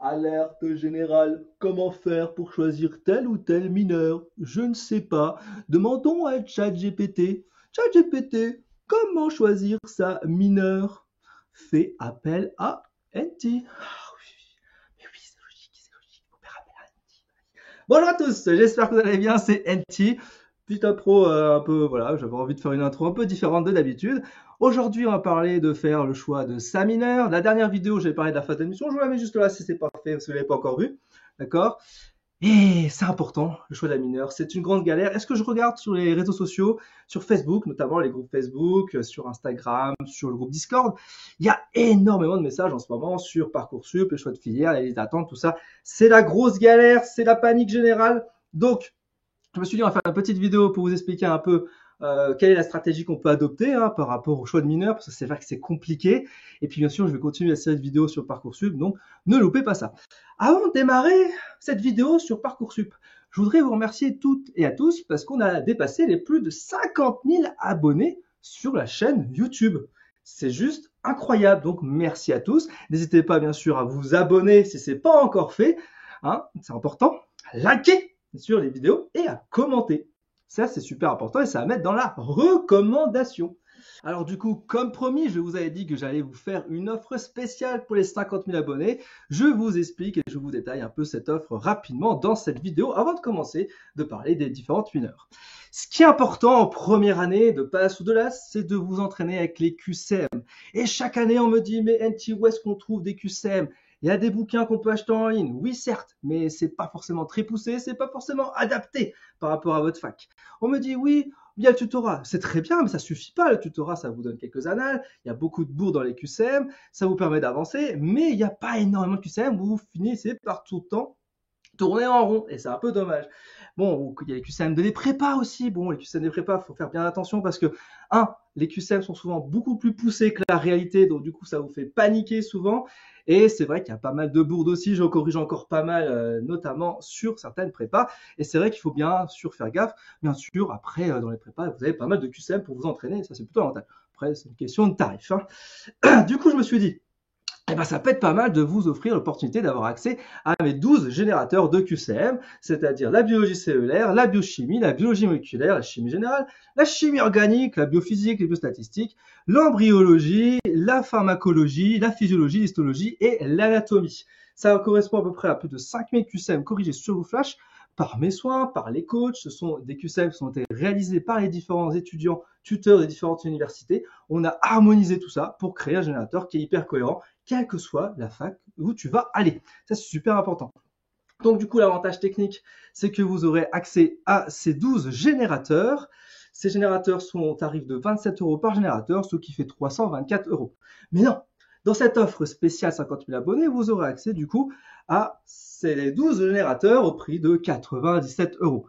Alerte générale, comment faire pour choisir tel ou tel mineur? Je ne sais pas. Demandons à ChatGPT. ChatGPT, comment choisir sa mineur? Fais appel à NT. Ah oui, mais oui, c'est logique, faut faire appel à NT. Bonjour à tous, j'espère que vous allez bien, c'est NT. Petite intro un peu, voilà, j'avais envie de faire une intro un peu différente de d'habitude. Aujourd'hui, on va parler de faire le choix de sa mineur. La dernière vidéo, j'avais parlé de la phase d'admission. Je vous la mets juste là si c'est pas fait, si vous l'avez pas encore vu. D'accord? Et c'est important, le choix de la mineure. C'est une grande galère. Est-ce que je regarde sur les réseaux sociaux, sur Facebook, notamment les groupes Facebook, sur Instagram, sur le groupe Discord? Il y a énormément de messages en ce moment sur Parcoursup, le choix de filière, la liste d'attente, tout ça. C'est la grosse galère, c'est la panique générale. Donc, je me suis dit, on va faire une petite vidéo pour vous expliquer un peu quelle est la stratégie qu'on peut adopter par rapport au choix de mineur, parce que c'est vrai que c'est compliqué. Et puis bien sûr, je vais continuer la série de vidéos sur Parcoursup, donc ne loupez pas ça. Avant de démarrer cette vidéo sur Parcoursup, je voudrais vous remercier toutes et à tous parce qu'on a dépassé les plus de 50 000 abonnés sur la chaîne YouTube. C'est juste incroyable, donc merci à tous. N'hésitez pas bien sûr à vous abonner si ce n'est pas encore fait, hein, c'est important. Likez sur les vidéos et à commenter. Ça, c'est super important et ça va mettre dans la recommandation. Alors du coup, comme promis, je vous avais dit que j'allais vous faire une offre spéciale pour les 50 000 abonnés. Je vous explique et je vous détaille un peu cette offre rapidement dans cette vidéo avant de commencer de parler des différentes mineurs. Ce qui est important en première année de PASS ou de LAS, c'est de vous entraîner avec les QCM. Et chaque année, on me dit, mais NT, où est-ce qu'on trouve des QCM? Il y a des bouquins qu'on peut acheter en ligne, oui certes, mais c'est pas forcément très poussé, c'est pas forcément adapté par rapport à votre fac. On me dit oui, il y a le tutorat, c'est très bien, mais ça suffit pas. Le tutorat, ça vous donne quelques annales, il y a beaucoup de bourses dans les QCM, ça vous permet d'avancer, mais il n'y a pas énormément de QCM où vous finissez par tout le temps tourner en rond, et c'est un peu dommage. Bon, il y a les QCM de prépas aussi. Bon, les QCM des prépas, faut faire bien attention parce que, les QCM sont souvent beaucoup plus poussés que la réalité, donc du coup, ça vous fait paniquer souvent. Et c'est vrai qu'il y a pas mal de bourdes aussi, je corrige encore pas mal, notamment sur certaines prépas. Et c'est vrai qu'il faut bien sûr faire gaffe. Bien sûr, après, dans les prépas, vous avez pas mal de QCM pour vous entraîner, ça c'est plutôt avantageux. Après, c'est une question de tarif. Du coup, je me suis dit, eh ben, ça peut être pas mal de vous offrir l'opportunité d'avoir accès à mes 12 générateurs de QCM, c'est-à-dire la biologie cellulaire, la biochimie, la biologie moléculaire, la chimie générale, la chimie organique, la biophysique, les biostatistiques, l'embryologie, la pharmacologie, la physiologie, l'histologie et l'anatomie. Ça correspond à peu près à plus de 5000 QCM corrigés sur vos flashs par mes soins, par les coachs. Ce sont des QCM qui ont été réalisés par les différents étudiants, tuteurs des différentes universités. On a harmonisé tout ça pour créer un générateur qui est hyper cohérent, quelle que soit la fac où tu vas aller. Ça, c'est super important. Donc, du coup, l'avantage technique, c'est que vous aurez accès à ces 12 générateurs. Ces générateurs sont au tarif de 27 € par générateur, ce qui fait 324 €. Mais non, dans cette offre spéciale 50 000 abonnés, vous aurez accès du coup à ces 12 générateurs au prix de 97 €.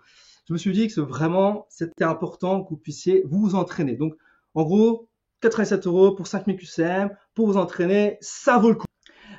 Je me suis dit que vraiment, c'était important que vous puissiez vous entraîner. Donc, en gros, 87 € pour 5000 QCM, pour vous entraîner, ça vaut le coup.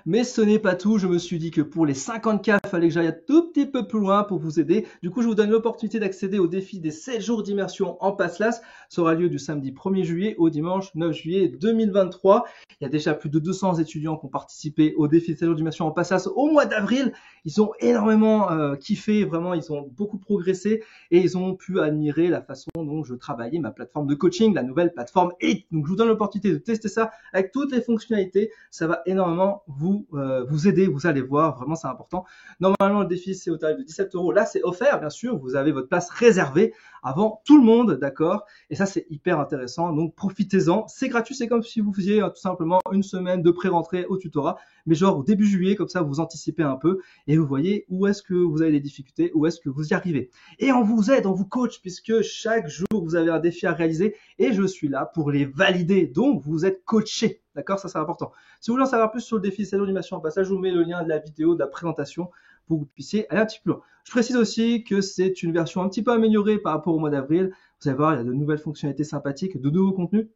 Mais ce n'est pas tout, je me suis dit que pour les 50K, il fallait que j'aille un tout petit peu plus loin pour vous aider. Du coup, je vous donne l'opportunité d'accéder au défi des 7 jours d'immersion en PASS-LAS. Ça aura lieu du samedi 1er juillet au dimanche 9 juillet 2023. Il y a déjà plus de 200 étudiants qui ont participé au défi des 7 jours d'immersion en PASS-LAS au mois d'avril. Ils ont énormément kiffé, vraiment, ils ont beaucoup progressé et ils ont pu admirer la façon dont je travaillais ma plateforme de coaching, la nouvelle plateforme HIT. Donc, je vous donne l'opportunité de tester ça avec toutes les fonctionnalités. Ça va énormément vous aider, vous allez voir, vraiment c'est important. Normalement le défi c'est au tarif de 17 €, là c'est offert bien sûr, vous avez votre place réservée avant tout le monde, d'accord? Et ça c'est hyper intéressant, donc profitez-en, c'est gratuit, c'est comme si vous faisiez tout simplement une semaine de pré-rentrée au tutorat, mais genre au début juillet, comme ça vous anticipez un peu et vous voyez où est-ce que vous avez des difficultés, où est-ce que vous y arrivez. Et on vous aide, on vous coach, puisque chaque jour vous avez un défi à réaliser et je suis là pour les valider, donc vous êtes coaché. D'accord, ça c'est important. Si vous voulez en savoir plus sur le défi 7 jours d'immersion en passage, je vous mets le lien de la vidéo, de la présentation pour que vous puissiez aller un petit peu loin. Je précise aussi que c'est une version un petit peu améliorée par rapport au mois d'avril. Vous allez voir, il y a de nouvelles fonctionnalités sympathiques, de nouveaux contenus.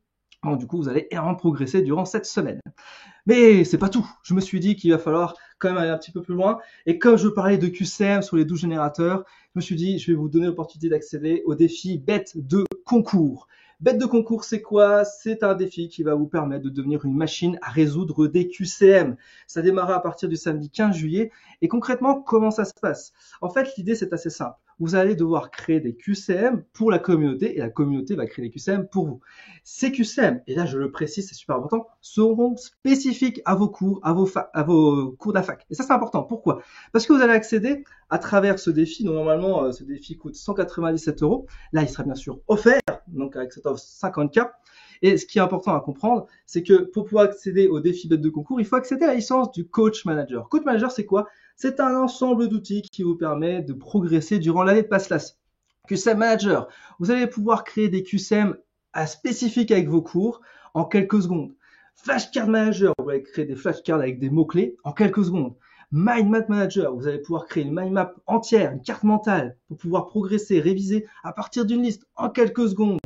Donc, du coup, vous allez énormément progresser durant cette semaine. Mais c'est pas tout. Je me suis dit qu'il va falloir quand même aller un petit peu plus loin. Et comme je parlais de QCM sur les 12 générateurs, je me suis dit, je vais vous donner l'opportunité d'accéder au défi bête de concours. Bête de concours, c'est quoi? C'est un défi qui va vous permettre de devenir une machine à résoudre des QCM. Ça démarra à partir du samedi 15 juillet. Et concrètement, comment ça se passe? En fait, l'idée, c'est assez simple. Vous allez devoir créer des QCM pour la communauté et la communauté va créer des QCM pour vous. Ces QCM, et là je le précise, c'est super important, seront spécifiques à vos cours, à vos cours de la fac. Et ça, c'est important. Pourquoi? Parce que vous allez accéder à travers ce défi. Donc, normalement, ce défi coûte 197 euros. Là, il sera bien sûr offert, donc avec cette offre 50K. Et ce qui est important à comprendre, c'est que pour pouvoir accéder au défi bête de concours, il faut accéder à la licence du Coach Manager. Coach Manager, c'est quoi? C'est un ensemble d'outils qui vous permet de progresser durant l'année de PASSLAS. QCM Manager, vous allez pouvoir créer des QCM spécifiques avec vos cours en quelques secondes. Flashcard Manager, vous allez créer des flashcards avec des mots-clés en quelques secondes. Mind Map Manager, vous allez pouvoir créer une mind map entière, une carte mentale pour pouvoir progresser, réviser à partir d'une liste en quelques secondes.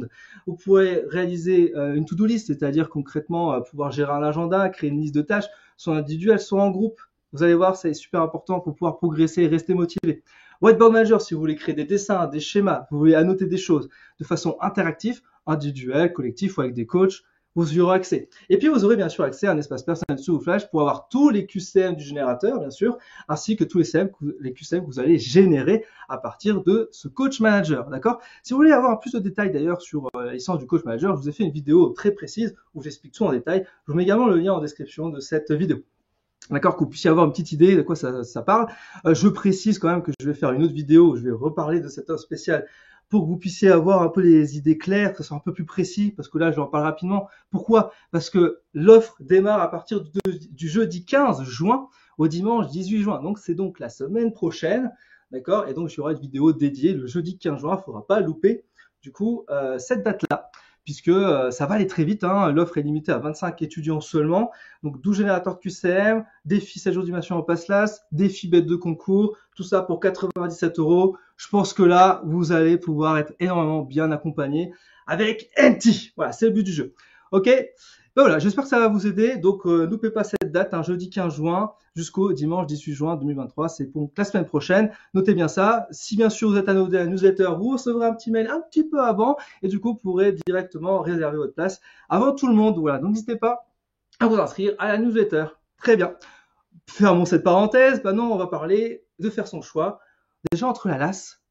Vous pourrez réaliser une to-do list, c'est-à-dire concrètement pouvoir gérer un agenda, créer une liste de tâches, soit individuelle, soit en groupe. Vous allez voir, c'est super important pour pouvoir progresser et rester motivé. Whiteboard Manager, si vous voulez créer des dessins, des schémas, vous voulez annoter des choses de façon interactive, individuelle, collective ou avec des coachs, vous y aurez accès. Et puis, vous aurez bien sûr accès à un espace personnel sous Flash pour avoir tous les QCM du générateur, bien sûr, ainsi que tous les QCM que vous allez générer à partir de ce Coach Manager, d'accord? Si vous voulez avoir plus de détails d'ailleurs sur la licence du Coach Manager, je vous ai fait une vidéo très précise où j'explique tout en détail. Je vous mets également le lien en description de cette vidéo. D'accord, que vous puissiez avoir une petite idée de quoi ça parle. Je précise quand même que je vais faire une autre vidéo où je vais reparler de cette offre spéciale pour que vous puissiez avoir un peu les idées claires, que ce soit un peu plus précis, parce que là, je vais en parler rapidement. Pourquoi? Parce que l'offre démarre à partir du jeudi 15 juin au dimanche 18 juin. Donc, c'est donc la semaine prochaine, d'accord? Et donc, il y aura une vidéo dédiée le jeudi 15 juin. Il ne faudra pas louper, du coup, cette date-là, puisque ça va aller très vite. Hein. L'offre est limitée à 25 étudiants seulement. Donc 12 générateurs de QCM, défi 7 jours d'immersion en PASSLAS, défi bête de concours, tout ça pour 97 euros. Je pense que là, vous allez pouvoir être énormément bien accompagné avec NT. Voilà, c'est le but du jeu. Ok? Ben voilà, j'espère que ça va vous aider. Donc, n'oubliez pas cette date, jeudi 15 juin jusqu'au dimanche 18 juin 2023. C'est pour la semaine prochaine. Notez bien ça. Si bien sûr vous êtes abonné à la newsletter, vous recevrez un petit mail un petit peu avant et du coup, vous pourrez directement réserver votre place avant tout le monde. Voilà, donc n'hésitez pas à vous inscrire à la newsletter. Très bien. Fermons cette parenthèse. Maintenant, on va parler de faire son choix. Déjà entre la LAS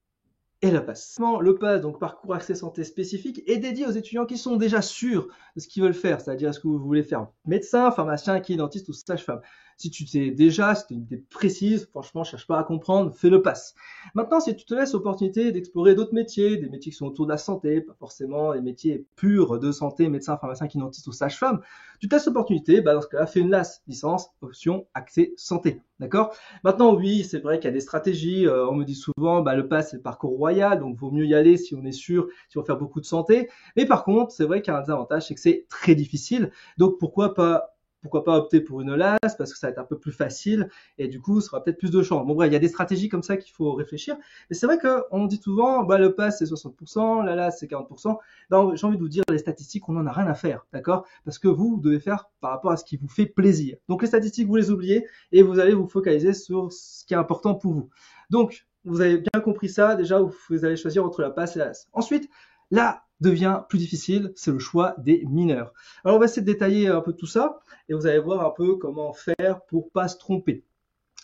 et le PASS. Le PASS, donc parcours accès santé spécifique, est dédié aux étudiants qui sont déjà sûrs de ce qu'ils veulent faire, c'est-à-dire est-ce que vous voulez faire médecin, pharmacien, kiné, dentiste ou sage-femme. Si tu sais déjà, si tu as une idée précise, franchement, cherche pas à comprendre, fais le PASS. Maintenant, si tu te laisses l'opportunité d'explorer d'autres métiers, des métiers qui sont autour de la santé, pas forcément les métiers purs de santé, médecin, pharmacien, kiné, dentiste ou sage-femme, tu te laisses l'opportunité, dans ce cas-là, fais une LAS, licence, option, accès santé. D'accord? Maintenant, oui, c'est vrai qu'il y a des stratégies. On me dit souvent, le PASS, c'est le parcours royal, donc vaut mieux y aller si on est sûr, si on veut faire beaucoup de santé. Mais par contre, c'est vrai qu'il y a un désavantage, c'est que c'est très difficile. Donc, pourquoi pas opter pour une LAS parce que ça va être un peu plus facile et du coup, ça aura peut-être plus de chance. Bon, bref, il y a des stratégies comme ça qu'il faut réfléchir. Mais c'est vrai qu'on dit souvent, le PASS, c'est 60%, la LAS, c'est 40%. J'ai envie de vous dire, les statistiques, on n'en a rien à faire, d'accord? Parce que vous devez faire par rapport à ce qui vous fait plaisir. Donc, les statistiques, vous les oubliez et vous allez vous focaliser sur ce qui est important pour vous. Donc, vous avez bien compris ça. Déjà, vous allez choisir entre la PASS et la LAS. Ensuite, là devient plus difficile, c'est le choix des mineurs. Alors, on va essayer de détailler un peu tout ça et vous allez voir un peu comment faire pour pas se tromper.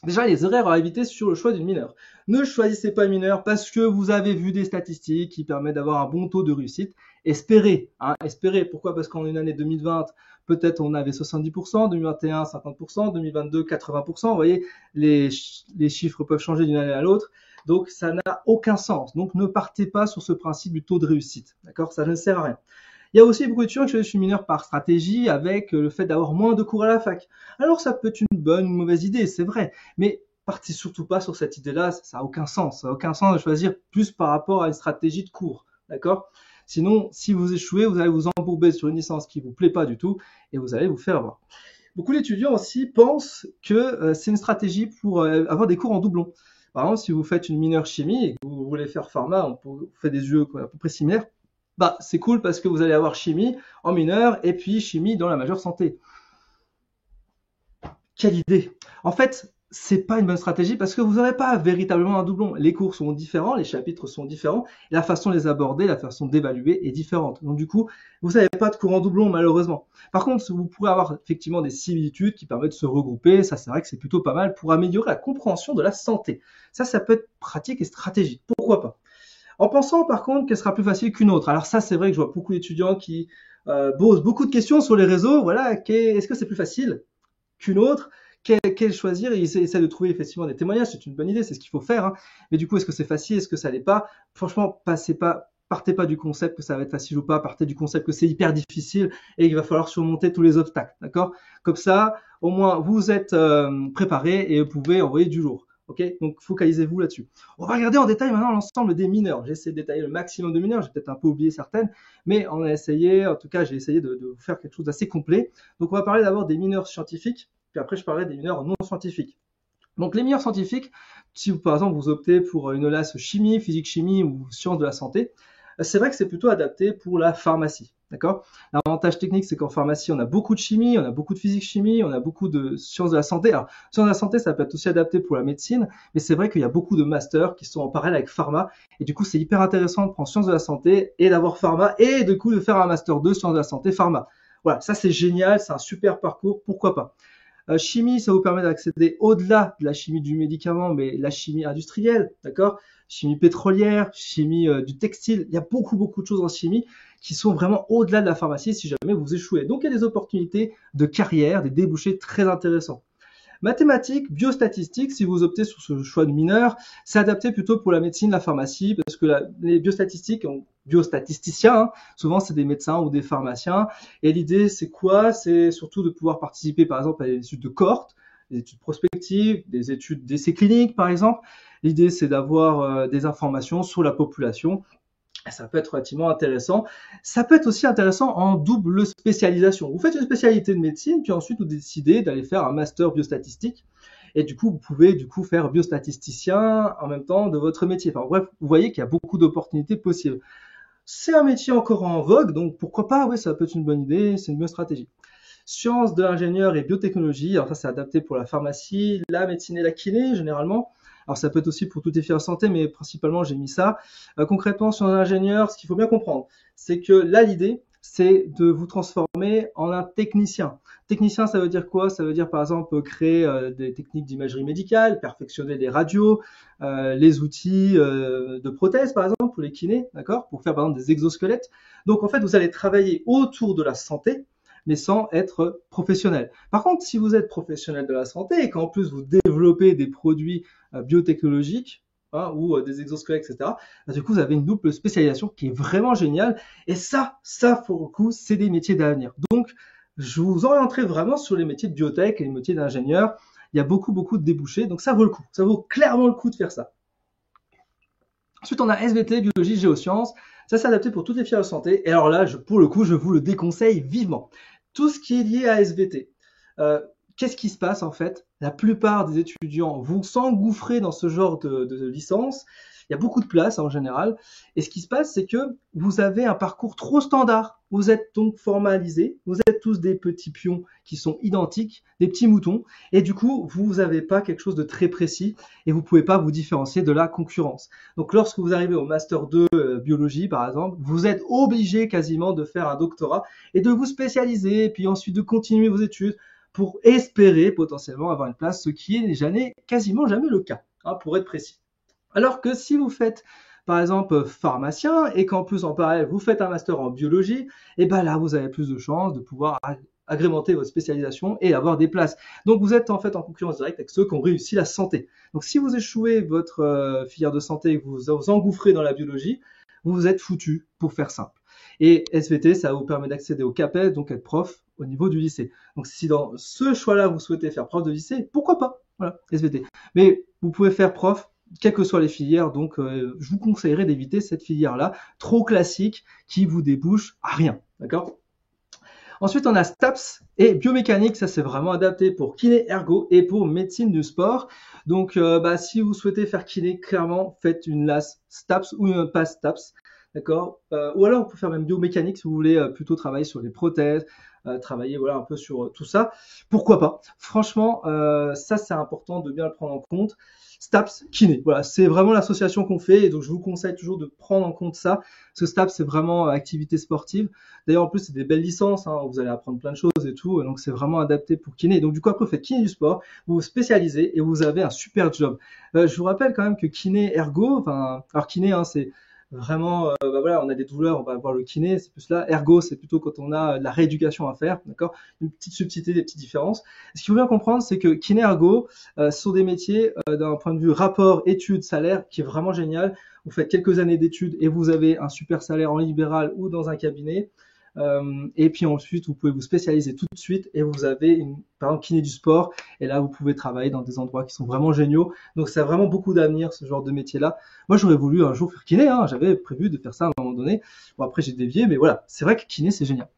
Déjà, les erreurs à éviter sur le choix d'une mineure. Ne choisissez pas une mineure parce que vous avez vu des statistiques qui permettent d'avoir un bon taux de réussite. Espérez, espérez. Pourquoi? Parce qu'en une année 2020, peut-être on avait 70%, 2021, 50%, 2022, 80%. Vous voyez, les chiffres peuvent changer d'une année à l'autre. Donc, ça n'a aucun sens. Donc, ne partez pas sur ce principe du taux de réussite. D'accord? Ça ne sert à rien. Il y a aussi beaucoup de étudiants qui choisissent une mineure par stratégie avec le fait d'avoir moins de cours à la fac. Alors, ça peut être une bonne ou une mauvaise idée, c'est vrai. Mais partez surtout pas sur cette idée-là, ça n'a aucun sens. Ça n'a aucun sens de choisir plus par rapport à une stratégie de cours. D'accord? Sinon, si vous échouez, vous allez vous embourber sur une licence qui vous plaît pas du tout et vous allez vous faire avoir. Beaucoup d'étudiants aussi pensent que c'est une stratégie pour avoir des cours en doublon. Par exemple, si vous faites une mineure chimie et que vous voulez faire pharma, vous faites des yeux à peu près similaires, c'est cool parce que vous allez avoir chimie en mineur et puis chimie dans la majeure santé. Quelle idée! En fait, c'est pas une bonne stratégie parce que vous n'aurez pas véritablement un doublon. Les cours sont différents, les chapitres sont différents, et la façon de les aborder, la façon d'évaluer est différente. Donc du coup, vous n'avez pas de cours en doublon malheureusement. Par contre, vous pourrez avoir effectivement des similitudes qui permettent de se regrouper. Ça, c'est vrai que c'est plutôt pas mal pour améliorer la compréhension de la santé. Ça peut être pratique et stratégique. Pourquoi pas? En pensant par contre qu'elle sera plus facile qu'une autre. Alors ça, c'est vrai que je vois beaucoup d'étudiants qui posent beaucoup de questions sur les réseaux. Voilà, est-ce que c'est plus facile qu'une autre? Quelle choisir? Et ils essaient de trouver effectivement des témoignages. C'est une bonne idée, c'est ce qu'il faut faire. Hein. Mais du coup, est-ce que c'est facile? Est-ce que ça l'est pas? Franchement, partez pas du concept que ça va être facile ou pas. Partez du concept que c'est hyper difficile et qu'il va falloir surmonter tous les obstacles. D'accord? Comme ça, au moins, vous êtes préparé et vous pouvez envoyer du lourd. Ok, donc focalisez-vous là-dessus. On va regarder en détail maintenant l'ensemble des mineurs. J'ai essayé de détailler le maximum de mineurs, j'ai peut-être un peu oublié certaines, mais on a essayé, en tout cas j'ai essayé de vous faire quelque chose d'assez complet. Donc on va parler d'abord des mineurs scientifiques, puis après je parlerai des mineurs non scientifiques. Donc les mineurs scientifiques, si vous, par exemple vous optez pour une LAS chimie, physique-chimie ou sciences de la santé, c'est vrai que c'est plutôt adapté pour la pharmacie. D'accord? L'avantage technique, c'est qu'en pharmacie, on a beaucoup de chimie, on a beaucoup de physique-chimie, on a beaucoup de sciences de la santé. Alors, sciences de la santé, ça peut être aussi adapté pour la médecine, mais c'est vrai qu'il y a beaucoup de masters qui sont en parallèle avec pharma. Et du coup, c'est hyper intéressant de prendre sciences de la santé et d'avoir pharma et du coup de faire un master 2 sciences de la santé pharma. Voilà, ça c'est génial, c'est un super parcours, pourquoi pas. Chimie, ça vous permet d'accéder au-delà de la chimie du médicament, mais la chimie industrielle, d'accord? Chimie pétrolière, chimie du textile. Il y a beaucoup de choses en chimie qui sont vraiment au-delà de la pharmacie si jamais vous échouez. Donc, il y a des opportunités de carrière, des débouchés très intéressants. Mathématiques, biostatistiques, si vous optez sur ce choix de mineur, c'est adapté plutôt pour la médecine, la pharmacie, parce que les biostatistiques, biostatisticiens, hein, souvent c'est des médecins ou des pharmaciens. Et l'idée, c'est quoi? C'est surtout de pouvoir participer, par exemple, à des études de cohorte, des études prospectives, des études d'essais cliniques, par exemple. L'idée, c'est d'avoir des informations sur la population. Ça peut être relativement intéressant. Ça peut être aussi intéressant en double spécialisation. Vous faites une spécialité de médecine, puis ensuite vous décidez d'aller faire un master biostatistique. Et du coup, vous pouvez faire biostatisticien en même temps de votre métier. Enfin bref, vous voyez qu'il y a beaucoup d'opportunités possibles. C'est un métier encore en vogue, donc pourquoi pas? Oui, ça peut être une bonne idée, c'est une bonne stratégie. Sciences de l'ingénieur et biotechnologie, alors ça c'est adapté pour la pharmacie, la médecine et la kiné généralement. Alors ça peut être aussi pour toutes les filières santé, mais principalement j'ai mis ça. Concrètement, sur un ingénieur, ce qu'il faut bien comprendre, c'est que là l'idée, c'est de vous transformer en un technicien. Technicien, ça veut dire quoi? Ça veut dire par exemple créer des techniques d'imagerie médicale, perfectionner les radios, les outils de prothèses par exemple pour les kinés, d'accord? Pour faire par exemple des exosquelettes. Donc en fait, vous allez travailler autour de la santé, mais sans être professionnel. Par contre, si vous êtes professionnel de la santé et qu'en plus vous développez des produits biotechnologiques, hein, ou des exosquelettes, etc., bah, du coup, vous avez une double spécialisation qui est vraiment géniale. Et ça, pour le coup, c'est des métiers d'avenir. Donc, je vous orienterai vraiment sur les métiers de biotech et les métiers d'ingénieur. Il y a beaucoup de débouchés, donc ça vaut le coup. Ça vaut clairement le coup de faire ça. Ensuite, on a SVT, biologie, géosciences. Ça, c'est adapté pour toutes les filières de santé. Et alors là, pour le coup, je vous le déconseille vivement. Tout ce qui est lié à SVT. Qu'est-ce qui se passe en fait? La plupart des étudiants vont s'engouffrer dans ce genre de licence. Il y a beaucoup de place en général. Et ce qui se passe, c'est que vous avez un parcours trop standard. Vous êtes donc formalisés. Vous êtes tous des petits pions qui sont identiques, des petits moutons. Et du coup, vous n'avez pas quelque chose de très précis et vous pouvez pas vous différencier de la concurrence. Donc, lorsque vous arrivez au Master 2 biologie, par exemple, vous êtes obligé quasiment de faire un doctorat et de vous spécialiser, et puis ensuite de continuer vos études pour espérer potentiellement avoir une place, ce qui est quasiment jamais le cas, hein, pour être précis. Alors que si vous faites par exemple pharmacien et qu'en plus en parallèle vous faites un master en biologie, et ben là vous avez plus de chances de pouvoir agrémenter votre spécialisation et avoir des places. Donc vous êtes en fait en concurrence directe avec ceux qui ont réussi la santé. Donc si vous échouez votre filière de santé et que vous vous engouffrez dans la biologie, vous êtes foutu pour faire simple. Et SVT, ça vous permet d'accéder au CAPES, donc être prof au niveau du lycée. Donc si dans ce choix-là vous souhaitez faire prof de lycée, pourquoi pas? Voilà, SVT. Mais vous pouvez faire prof quelles que soient les filières, donc je vous conseillerais d'éviter cette filière-là, trop classique, qui vous débouche à rien, d'accord? Ensuite, on a STAPS et biomécanique, ça c'est vraiment adapté pour kiné ergo et pour médecine du sport. Donc, si vous souhaitez faire kiné, clairement, faites une LAS STAPS ou une PAS STAPS, d'accord? Ou alors, vous pouvez faire même biomécanique si vous voulez plutôt travailler sur les prothèses, travailler voilà un peu sur tout ça. Pourquoi pas? Franchement, ça c'est important de bien le prendre en compte. STAPS, kiné, voilà, c'est vraiment l'association qu'on fait et donc je vous conseille toujours de prendre en compte ça. Parce que STAPS c'est vraiment activité sportive. D'ailleurs en plus c'est des belles licences, hein, vous allez apprendre plein de choses et tout, donc c'est vraiment adapté pour kiné. Donc du coup après vous faites kiné du sport, vous vous spécialisez et vous avez un super job. Je vous rappelle quand même que kiné ergo, enfin alors kiné hein, c'est vraiment, voilà, on a des douleurs, on va voir le kiné, c'est plus là. Ergo, c'est plutôt quand on a de la rééducation à faire, d'accord? Une petite subtilité, des petites différences. Ce qu'il faut bien comprendre, c'est que kiné ergo, ce sont des métiers d'un point de vue rapport, études, salaire, qui est vraiment génial. Vous faites quelques années d'études et vous avez un super salaire en libéral ou dans un cabinet. Et puis ensuite, vous pouvez vous spécialiser tout de suite et vous avez par exemple kiné du sport. Et là, vous pouvez travailler dans des endroits qui sont vraiment géniaux. Donc, ça a vraiment beaucoup d'avenir, ce genre de métier-là. Moi, j'aurais voulu un jour faire kiné. Hein. J'avais prévu de faire ça à un moment donné. Bon, après, j'ai dévié, mais voilà. C'est vrai que kiné, c'est génial.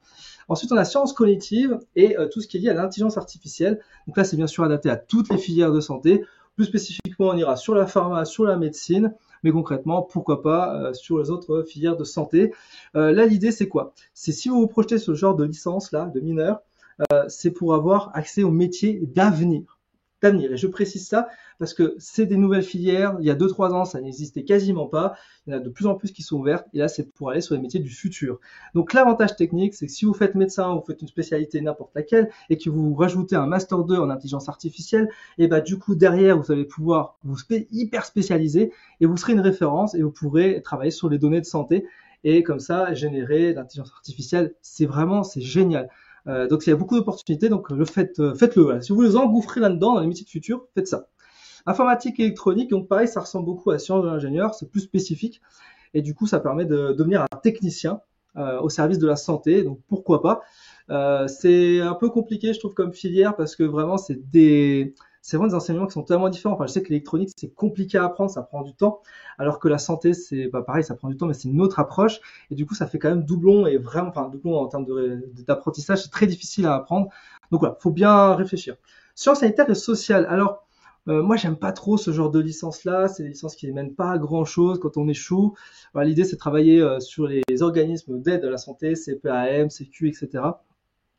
Ensuite, on a sciences cognitives et tout ce qui est lié à l'intelligence artificielle. Donc là, c'est bien sûr adapté à toutes les filières de santé. Plus spécifiquement, on ira sur la pharma, sur la médecine, mais concrètement, pourquoi pas sur les autres filières de santé. Là, l'idée, c'est quoi? C'est si vous vous projetez sur ce genre de licence là, de mineur, c'est pour avoir accès aux métiers d'avenir. Et je précise ça parce que c'est des nouvelles filières. Il y a 2-3 ans, ça n'existait quasiment pas. Il y en a de plus en plus qui sont ouvertes. Et là, c'est pour aller sur les métiers du futur. Donc, l'avantage technique, c'est que si vous faites médecin, vous faites une spécialité n'importe laquelle, et que vous rajoutez un master 2 en intelligence artificielle, et bah, du coup, derrière, vous allez pouvoir vous hyper spécialiser et vous serez une référence et vous pourrez travailler sur les données de santé. Et comme ça, générer l'intelligence artificielle, c'est génial. Donc il y a beaucoup d'opportunités, donc faites-le. Voilà. Si vous voulez vous engouffrer là-dedans dans les métiers de futur, faites ça. Informatique et électronique, donc pareil, ça ressemble beaucoup à sciences de l'ingénieur, c'est plus spécifique et du coup ça permet de devenir un technicien au service de la santé. Donc pourquoi pas. C'est un peu compliqué, je trouve, comme filière parce que vraiment c'est vraiment des enseignements qui sont totalement différents. Enfin, je sais que l'électronique, c'est compliqué à apprendre, ça prend du temps, alors que la santé, c'est pareil, ça prend du temps, mais c'est une autre approche. Et du coup, ça fait quand même doublon et vraiment, enfin, doublon en termes d'apprentissage, c'est très difficile à apprendre. Donc voilà, faut bien réfléchir. Sciences sanitaires et sociales. Alors, moi, j'aime pas trop ce genre de licence-là. C'est des licences qui ne mènent pas à grand-chose quand on échoue. Voilà, l'idée, c'est de travailler sur les organismes d'aide à la santé, CPAM, CQ, etc.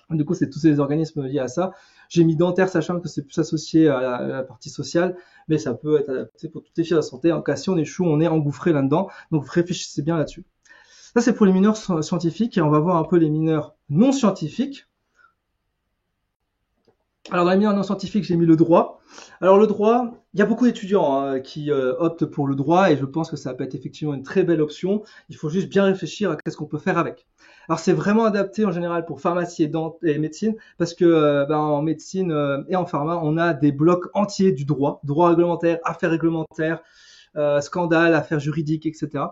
Du coup, c'est tous ces organismes liés à ça. J'ai mis dentaire, sachant que c'est plus associé à la partie sociale, mais ça peut être adapté pour toutes les filières de santé. En cas, si on échoue, on est engouffré là-dedans. Donc, réfléchissez bien là-dessus. Ça, c'est pour les mineurs scientifiques et on va voir un peu les mineurs non scientifiques. Alors, dans les mineurs non scientifiques, j'ai mis le droit. Alors, le droit, il y a beaucoup d'étudiants hein, qui optent pour le droit et je pense que ça peut être effectivement une très belle option. Il faut juste bien réfléchir à qu'est-ce qu'on peut faire avec. Alors, c'est vraiment adapté en général pour pharmacie et médecine parce que en médecine et en pharma, on a des blocs entiers du droit, droit réglementaire, affaires réglementaires, scandales, affaires juridiques, etc.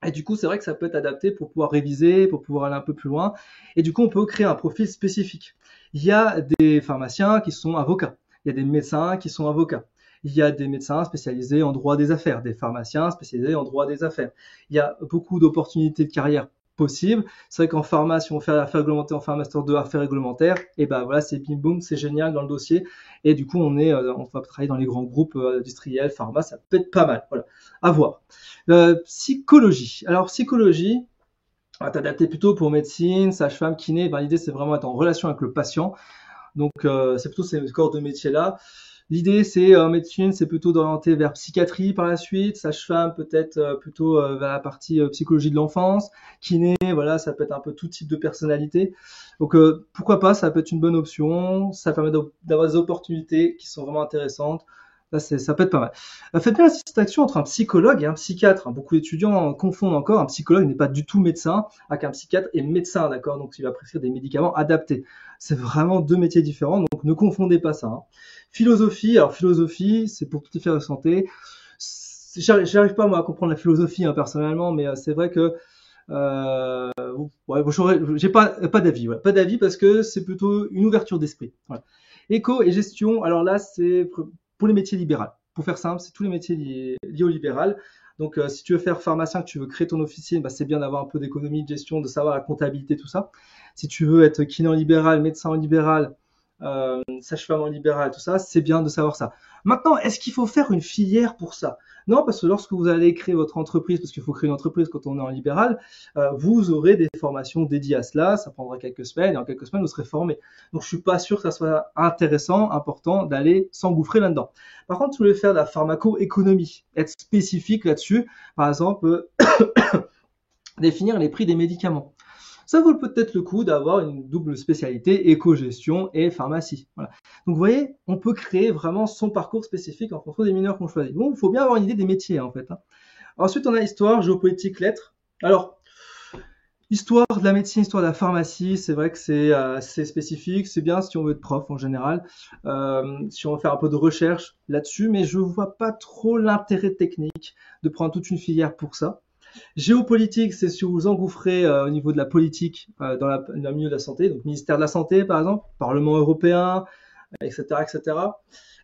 Et du coup, c'est vrai que ça peut être adapté pour pouvoir réviser, pour pouvoir aller un peu plus loin. Et du coup, on peut créer un profil spécifique. Il y a des pharmaciens qui sont avocats. Il y a des médecins qui sont avocats. Il y a des médecins spécialisés en droit des affaires, des pharmaciens spécialisés en droit des affaires. Il y a beaucoup d'opportunités de carrière possibles. C'est vrai qu'en pharma, si on fait l'affaire réglementée, on fait un master 2 affaires réglementaires, et ben voilà, c'est bim boum, c'est génial dans le dossier. Et du coup, on va travailler dans les grands groupes industriels, pharma, ça peut être pas mal. Voilà, à voir. Psychologie. Alors, psychologie, on va t'adapter plutôt pour médecine, sage-femme, kiné. Ben, l'idée, c'est vraiment être en relation avec le patient. Donc, c'est plutôt ces corps de métier-là. L'idée, c'est en médecine, c'est plutôt d'orienter vers psychiatrie par la suite, sage-femme peut-être plutôt vers la partie psychologie de l'enfance, kiné, voilà, ça peut être un peu tout type de personnalité. Donc pourquoi pas, ça peut être une bonne option, ça permet d'avoir des opportunités qui sont vraiment intéressantes. Là, ça peut être pas mal. Faites bien la distinction entre un psychologue et un psychiatre. Beaucoup d'étudiants confondent encore. Un psychologue n'est pas du tout médecin, alors qu'un psychiatre est médecin, d'accord? Donc, il va prescrire des médicaments adaptés. C'est vraiment deux métiers différents, donc ne confondez pas ça. Hein. Philosophie, alors philosophie, c'est pour toutes les filières de santé. J'arrive pas moi à comprendre la philosophie hein, personnellement, mais c'est vrai que ouais, j'ai pas d'avis, ouais. Pas d'avis parce que c'est plutôt une ouverture d'esprit. Voilà. Éco et gestion, alors là c'est pour les métiers libéraux. Pour faire simple, c'est tous les métiers liés au libéral. Donc, si tu veux faire pharmacien, que tu veux créer ton officine, bah, c'est bien d'avoir un peu d'économie, de gestion, de savoir la comptabilité, tout ça. Si tu veux être kiné en libéral, médecin en libéral, sage-femme en libéral, tout ça, c'est bien de savoir ça. Maintenant, est-ce qu'il faut faire une filière pour ça? Non, parce que lorsque vous allez créer votre entreprise, parce qu'il faut créer une entreprise quand on est en libéral, vous aurez des formations dédiées à cela, ça prendra quelques semaines, et en quelques semaines, vous serez formé. Donc, je suis pas sûr que ça soit intéressant, important d'aller s'engouffrer là-dedans. Par contre, si vous voulez faire de la pharmacoéconomie, être spécifique là-dessus, par exemple, définir les prix des médicaments. Ça vaut peut-être le coup d'avoir une double spécialité éco-gestion et pharmacie. Voilà. Donc vous voyez, on peut créer vraiment son parcours spécifique en fonction des mineurs qu'on choisit. Bon, il faut bien avoir une idée des métiers en fait. Ensuite, on a histoire, géopolitique, lettres. Alors, histoire de la médecine, histoire de la pharmacie, c'est vrai que c'est spécifique, c'est bien si on veut être prof en général, si on veut faire un peu de recherche là-dessus, mais je vois pas trop l'intérêt technique de prendre toute une filière pour ça. Géopolitique, c'est si vous vous engouffrez au niveau de la politique dans le milieu de la santé, donc ministère de la Santé par exemple, Parlement européen, etc., etc.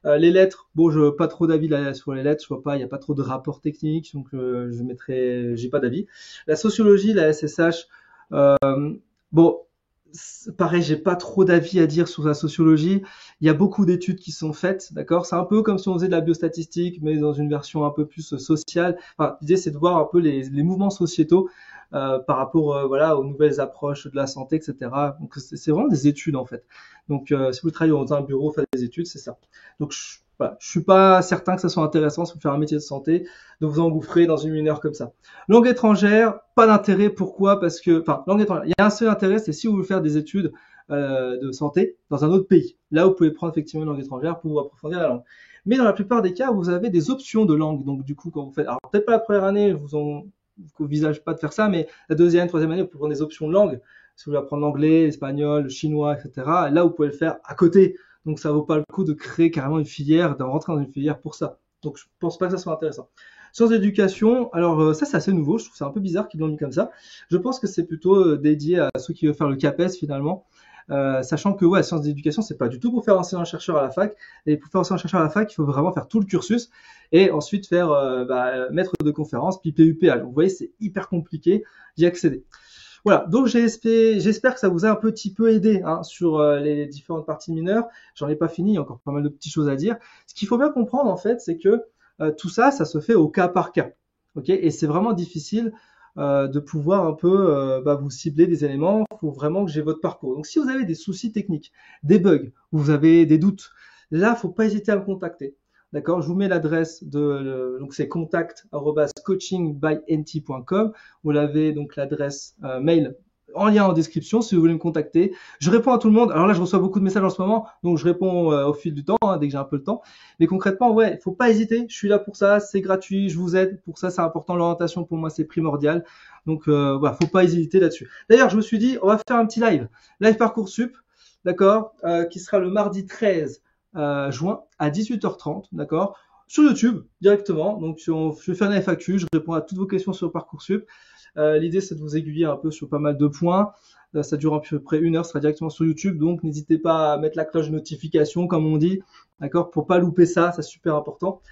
Les lettres, bon, je pas trop d'avis sur les lettres, je vois pas, il n'y a pas trop de rapports techniques, donc j'ai pas d'avis. La sociologie, la SSH, bon, pareil, j'ai pas trop d'avis à dire sur la sociologie. Il y a beaucoup d'études qui sont faites, d'accord? C'est un peu comme si on faisait de la biostatistique, mais dans une version un peu plus sociale. Enfin, l'idée, c'est de voir un peu les mouvements sociétaux par rapport, voilà, aux nouvelles approches de la santé, etc. Donc, c'est vraiment des études, en fait. Donc, si vous travaillez dans un bureau, faites des études, c'est ça. Donc, voilà, je suis pas certain que ça soit intéressant si vous faites un métier de santé de vous engouffrer dans une mineure comme ça. Langue étrangère, pas d'intérêt. Pourquoi? Parce que, enfin, langue étrangère, il y a un seul intérêt, c'est si vous voulez faire des études de santé dans un autre pays. Là, vous pouvez prendre effectivement une langue étrangère pour approfondir la langue. Mais dans la plupart des cas, vous avez des options de langue. Donc, du coup, quand vous faites, alors peut-être pas la première année, vous envisage pas de faire ça, mais la deuxième, troisième année, vous pouvez prendre des options de langue. Si vous voulez apprendre l'anglais, l'espagnol, le chinois, etc. Là, vous pouvez le faire à côté. Donc, ça vaut pas le coup de créer carrément une filière, de rentrer dans une filière pour ça. Donc, je pense pas que ça soit intéressant. Sciences d'éducation, alors ça c'est assez nouveau, je trouve c'est un peu bizarre qu'ils l'ont mis comme ça. Je pense que c'est plutôt dédié à ceux qui veulent faire le CAPES finalement, sachant que ouais, sciences d'éducation c'est pas du tout pour faire enseignant-chercheur à la fac, et pour faire enseignant-chercheur à la fac il faut vraiment faire tout le cursus et ensuite faire maître de conférence puis PUPA. Donc vous voyez c'est hyper compliqué d'y accéder. Voilà, donc j'espère que ça vous a un petit peu aidé sur les différentes parties mineures. J'en ai pas fini, il y a encore pas mal de petites choses à dire. Ce qu'il faut bien comprendre en fait, c'est que tout ça, ça se fait au cas par cas. Ok, et c'est vraiment difficile de pouvoir un peu vous cibler des éléments. Il faut vraiment que j'ai votre parcours. Donc si vous avez des soucis techniques, des bugs, ou vous avez des doutes, là, faut pas hésiter à me contacter. D'accord, je vous mets l'adresse donc c'est contact@coachingbynt.com. Vous l'avez donc l'adresse mail en lien en description si vous voulez me contacter. Je réponds à tout le monde. Alors là, je reçois beaucoup de messages en ce moment, donc je réponds au fil du temps, dès que j'ai un peu le temps. Mais concrètement, ouais, faut pas hésiter. Je suis là pour ça, c'est gratuit, je vous aide. Pour ça, c'est important. L'orientation pour moi, c'est primordial. Donc voilà, faut pas hésiter là-dessus. D'ailleurs, je me suis dit, on va faire un petit live Parcoursup, d'accord, qui sera le mardi 13 juin à 18h30, d'accord, sur YouTube directement. Donc je fais un FAQ, je réponds à toutes vos questions sur Parcoursup. L'idée c'est de vous aiguiller un peu sur pas mal de points. Ça dure à peu près 1 heure, ça sera directement sur YouTube. Donc n'hésitez pas à mettre la cloche de notification comme on dit, d'accord, pour pas louper ça, c'est super important.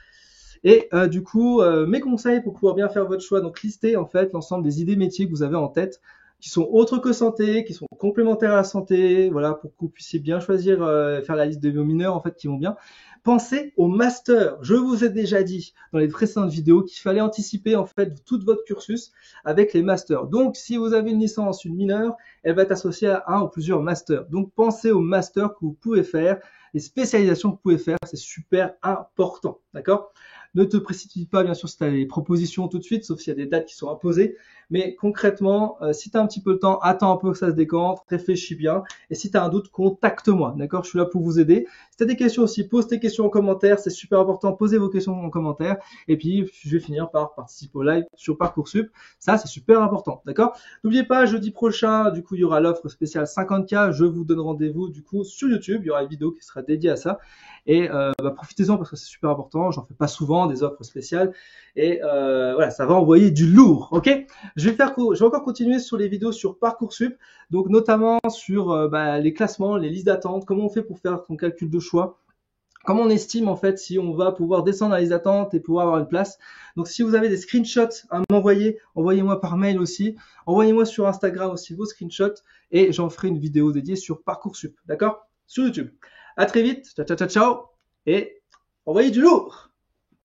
Et du coup, mes conseils pour pouvoir bien faire votre choix, donc listez en fait l'ensemble des idées métiers que vous avez en tête, qui sont autres que santé, qui sont complémentaires à la santé, voilà, pour que vous puissiez bien choisir, faire la liste de vos mineurs en fait qui vont bien. Pensez au master. Je vous ai déjà dit dans les précédentes vidéos qu'il fallait anticiper en fait tout votre cursus avec les masters. Donc, si vous avez une licence, une mineure, elle va être associée à un ou plusieurs masters. Donc, pensez aux masters que vous pouvez faire, les spécialisations que vous pouvez faire, c'est super important, d'accord? Ne te précipite pas, bien sûr, si tu as les propositions tout de suite, sauf s'il y a des dates qui sont imposées. Mais concrètement, si tu as un petit peu le temps, attends un peu que ça se décante, réfléchis bien. Et si tu as un doute, contacte-moi, d'accord? Je suis là pour vous aider. Si tu as des questions aussi, pose tes questions en commentaire, c'est super important. Posez vos questions en commentaire. Et puis, je vais finir par participer au live sur Parcoursup. Ça, c'est super important, d'accord? N'oubliez pas, jeudi prochain, du coup, il y aura l'offre spéciale 50K. Je vous donne rendez-vous, du coup, sur YouTube. Il y aura une vidéo qui sera dédiée à ça. Et profitez-en parce que c'est super important. J'en fais pas souvent des offres spéciales. Et voilà, ça va envoyer du lourd, ok? Je vais encore continuer sur les vidéos sur Parcoursup, donc notamment sur les classements, les listes d'attente, comment on fait pour faire son calcul de choix, comment on estime en fait si on va pouvoir descendre dans la liste d'attente et pouvoir avoir une place. Donc si vous avez des screenshots à m'envoyer, envoyez-moi par mail aussi, envoyez-moi sur Instagram aussi vos screenshots et j'en ferai une vidéo dédiée sur Parcoursup, d'accord? sur YouTube. À très vite, ciao ciao ciao ciao, et envoyez du lourd!